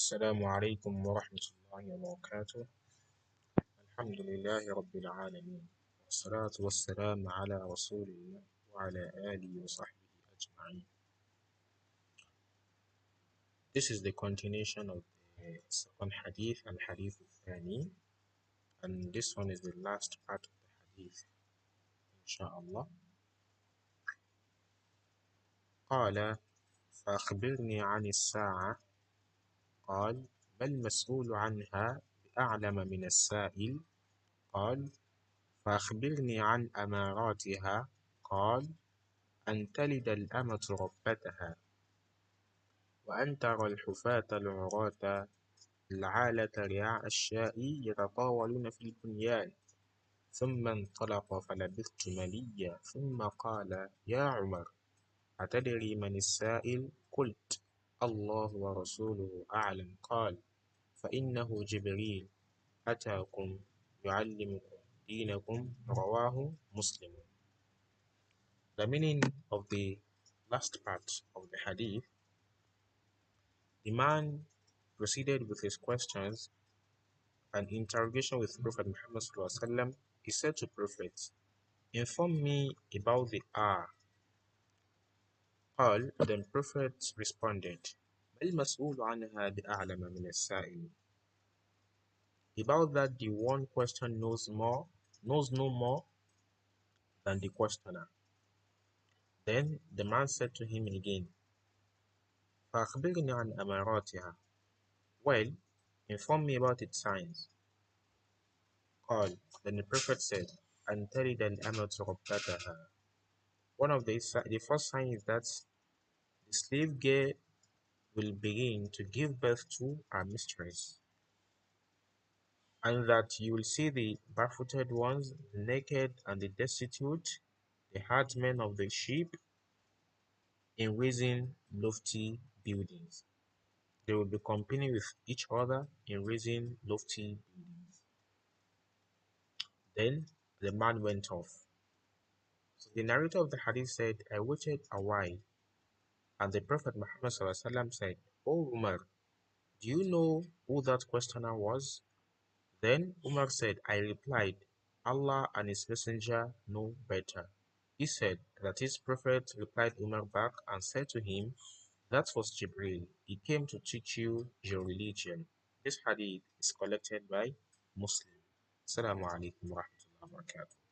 السلام عليكم ورحمة الله وبركاته. الحمد لله رب العالمين، والصلاة والسلام على رسول الله وعلى آله وصحبه أجمعين. This is the continuation of the second hadith, al-hadith al-thani, and this one is the last part of the hadith, inshallah. قال فأخبرني عن الساعة. قال ما المسؤول عنها بأعلم من السائل. قال فأخبرني عن أماراتها. قال أن تلد الأمة ربتها، وأن ترى الحفاة العراة العالة رعاء الشاء يتطاولون في البنيان. ثم انطلق فلبثت مليا، ثم قال يا عمر أتدري من السائل؟ قلت الله ورسوله أعلم. قال فإنه جبريل أتاكم يعلمكم دينكم. رواه مسلم. The meaning of the last part of the hadith, the man proceeded with his questions and interrogation with Prophet Muhammad sallallahu alaihi wasallam. He said to Prophet, inform me about the hour. قال, then Prophet responded, ما المسؤول عنها بأعلم من السائل. About that, the one question knows no more than the questioner. Then the man said to him again, فأخبرني عن أماراتها. Well, inform me about its signs. قال, then the Prophet said, أن تلد الأمة ربتها. One of the first signs is that the slave girl will begin to give birth to her mistress, and that you will see the barefooted ones, the naked and the destitute, the herdsmen of the sheep, in raising lofty buildings. They will be competing with each other in raising lofty buildings. Then the man went off. So the narrator of the hadith said, I waited a while, and the Prophet Muhammad ﷺ said, O Umar, do you know who that questioner was? Then Umar said, I replied, Allah and His Messenger know better. He said that his Prophet replied Umar back and said to him, that was Jibril. He came to teach you your religion. This hadith is collected by Muslim. Assalamu alaikum wa rahmatullahi wa barakatuh.